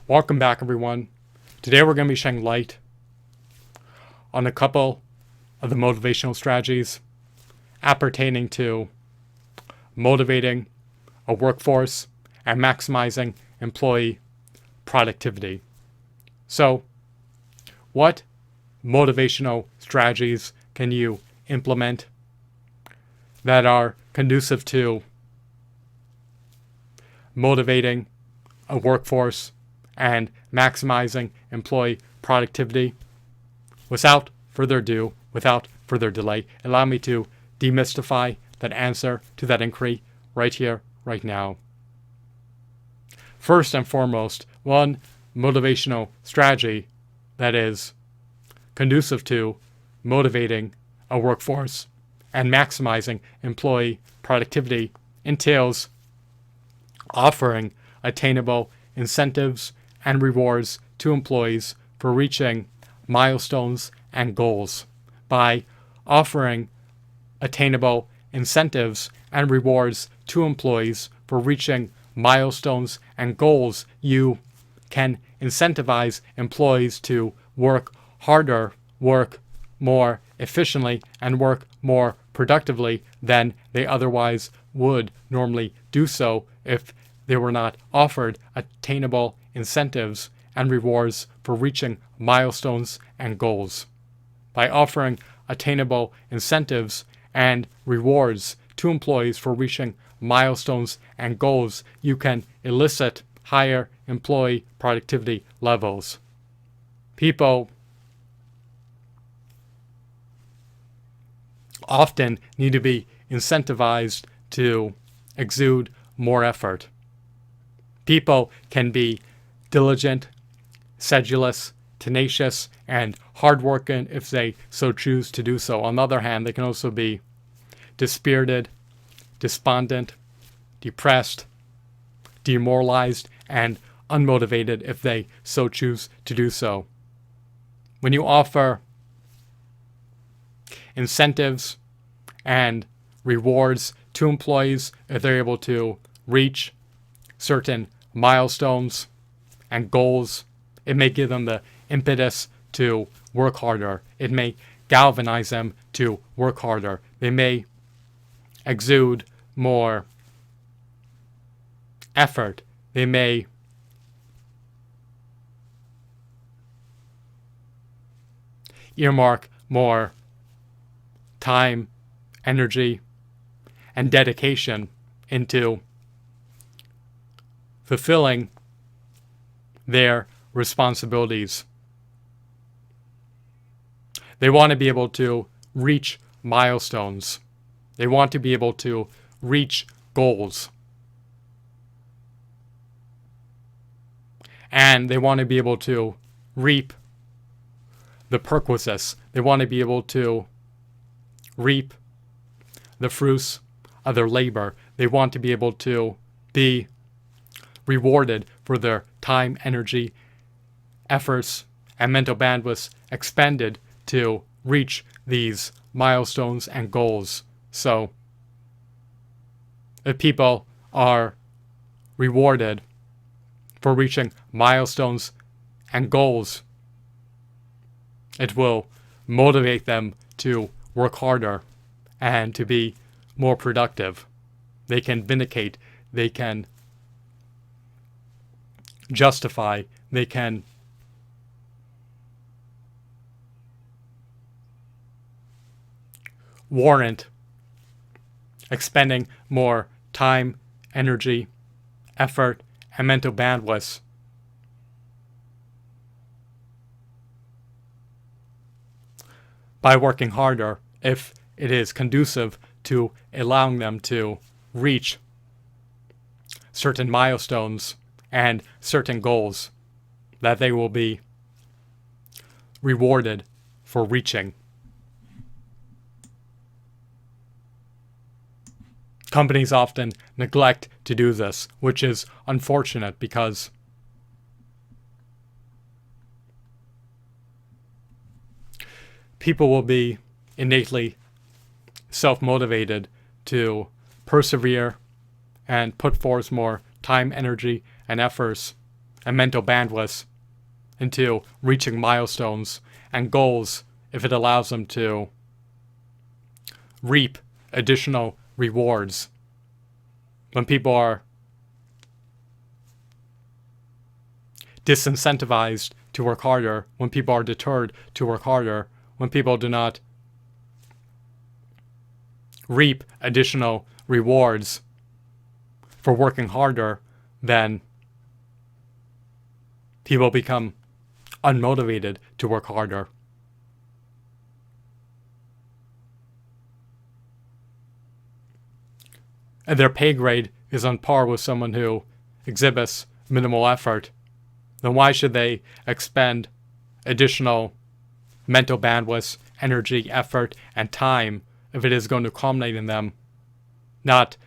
Welcome back, everyone. Today we're going to be shedding light on a couple of the motivational strategies appertaining to motivating a workforce and maximizing employee productivity. So, what motivational strategies can you implement that are conducive to motivating a workforce and maximizing employee productivity? Without further ado, without further delay, allow me to demystify that answer to that inquiry right here, right now. First and foremost, one motivational strategy that is conducive to motivating a workforce and maximizing employee productivity entails offering attainable incentives and rewards to employees for reaching milestones and goals. By offering attainable incentives and rewards to employees for reaching milestones and goals, you can incentivize employees to work harder, work more efficiently, and work more productively than they otherwise would normally do so if they were not offered attainable incentives and rewards for reaching milestones and goals. By offering attainable incentives and rewards to employees for reaching milestones and goals, you can elicit higher employee productivity levels. People often need to be incentivized to exude more effort. People can be diligent, sedulous, tenacious, and hardworking if they so choose to do so. On the other hand, they can also be dispirited, despondent, depressed, demoralized, and unmotivated if they so choose to do so. When you offer incentives and rewards to employees if they're able to reach certain milestones and goals, it may give them the impetus to work harder. It may galvanize them to work harder. They may exude more effort. They may earmark more time, energy, and dedication into fulfilling their responsibilities. They want to be able to reach milestones. They want to be able to reach goals. And they want to be able to reap the perquisites. They want to be able to reap the fruits of their labor. They want to be able to be rewarded for their time, energy, efforts, and mental bandwidth expended to reach these milestones and goals. So, if people are rewarded for reaching milestones and goals, it will motivate them to work harder and to be more productive. They can vindicate, they can justify, they can warrant expending more time, energy, effort, and mental bandwidth by working harder if it is conducive to allowing them to reach certain milestones and certain goals that they will be rewarded for reaching. Companies often neglect to do this, which is unfortunate because people will be innately self-motivated to persevere and put forth more time, energy, and efforts and mental bandwidth into reaching milestones and goals if it allows them to reap additional rewards. When people are disincentivized to work harder, when people are deterred to work harder, when people do not reap additional rewards for working harder, then people become unmotivated to work harder. And their pay grade is on par with someone who exhibits minimal effort, then why should they expend additional mental bandwidth, energy, effort, and time if it is going to culminate in them not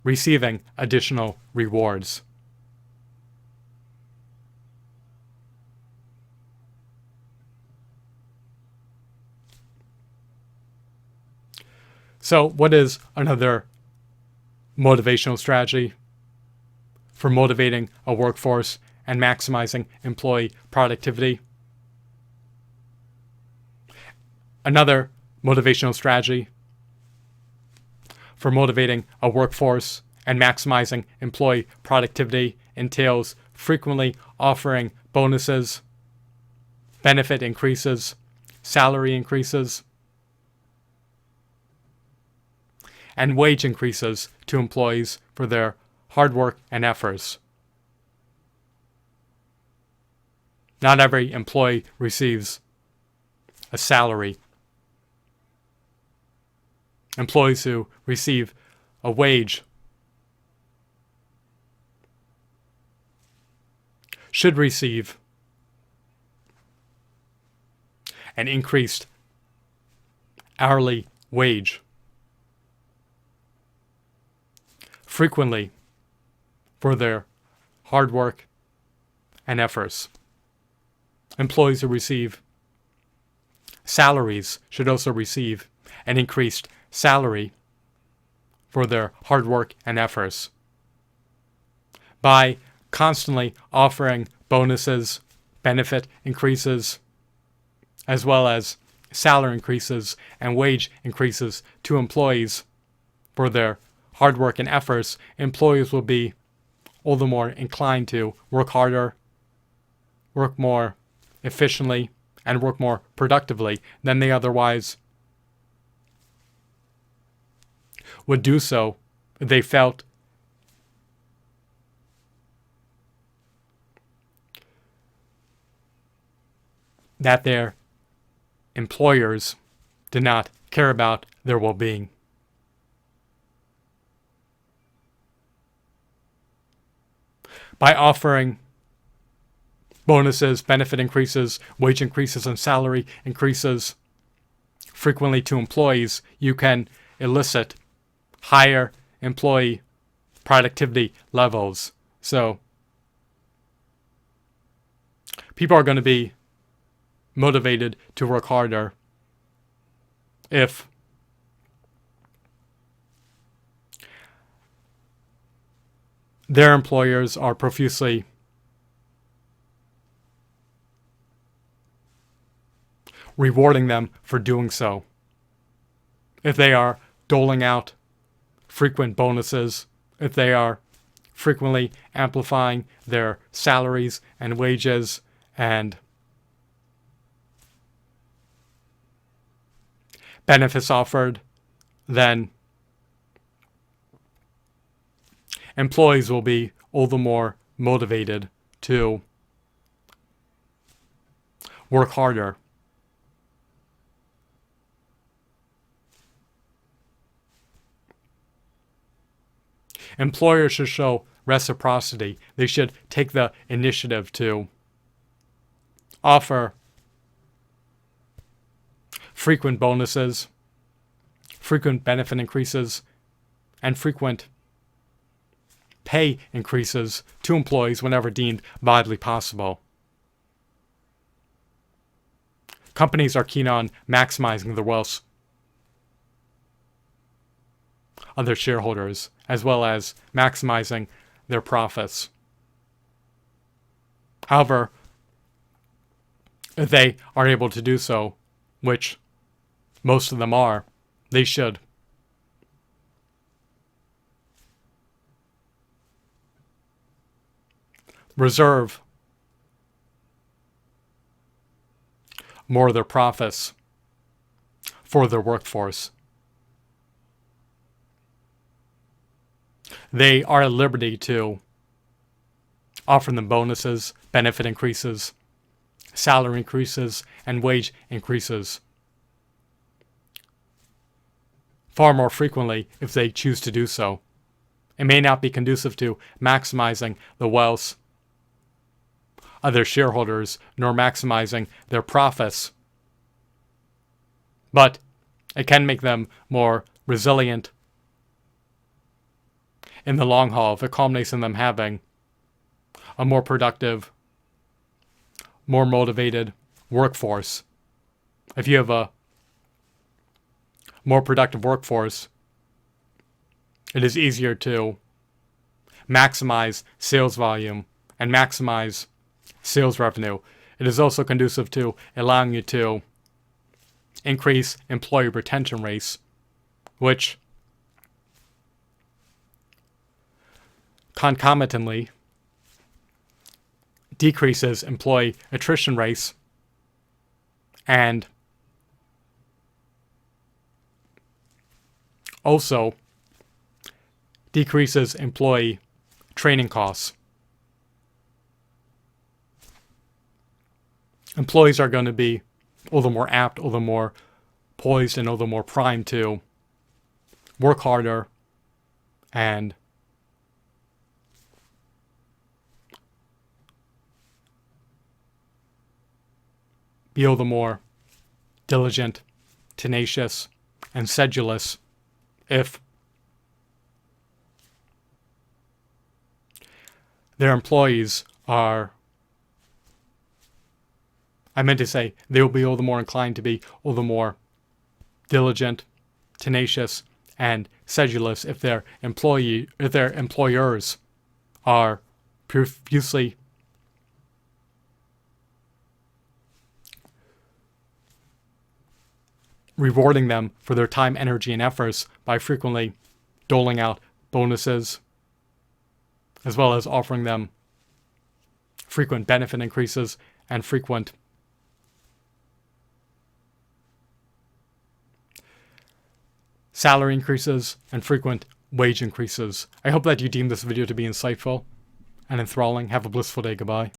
receiving additional rewards? So what is another motivational strategy for motivating a workforce and maximizing employee productivity? Another motivational strategy for motivating a workforce and maximizing employee productivity entails frequently offering bonuses, benefit increases, salary increases, and wage increases to employees for their hard work and efforts. Not every employee receives a salary. Employees who receive a wage should receive an increased hourly wage frequently for their hard work and efforts. Employees who receive salaries should also receive an increased salary for their hard work and efforts. By constantly offering bonuses, benefit increases, as well as salary increases and wage increases to employees for their hard work and efforts, employees will be all the more inclined to work harder, work more efficiently, and work more productively than they otherwise would do so if they felt that their employers did not care about their well-being. By offering bonuses, benefit increases, wage increases, and salary increases frequently to employees, you can elicit higher employee productivity levels. So people are going to be motivated to work harder if their employers are profusely rewarding them for doing so. If they are doling out frequent bonuses, if they are frequently amplifying their salaries and wages and benefits offered, then employees will be all the more motivated to work harder. Employers should show reciprocity. They should take the initiative to offer frequent bonuses, frequent benefit increases, and frequent pay increases to employees whenever deemed vitally possible. Companies are keen on maximizing the wealth of their shareholders, as well as maximizing their profits. However, if they are able to do so, which most of them are, they should. Reserve more of their profits for their workforce. They are at liberty to offer them bonuses, benefit increases, salary increases, and wage increases far more frequently if they choose to do so. It may not be conducive to maximizing the wealth of their shareholders nor maximizing their profits, but it can make them more resilient in the long haul if it culminates in them having a more productive, more motivated workforce. If you have a more productive workforce, it is easier to maximize sales volume and maximize sales revenue. It is also conducive to allowing you to increase employee retention rates, which concomitantly decreases employee attrition rates and also decreases employee training costs. Employees are going to be a little more apt, a little more poised, and a little more primed to work harder and be a little more diligent, tenacious, and sedulous if their employees are, I meant to say, they will be all the more inclined to be all the more diligent, tenacious, and sedulous if their employers are profusely rewarding them for their time, energy, and efforts by frequently doling out bonuses, as well as offering them frequent benefit increases and frequent salary increases and frequent wage increases. I hope that you deem this video to be insightful and enthralling. Have a blissful day. Goodbye.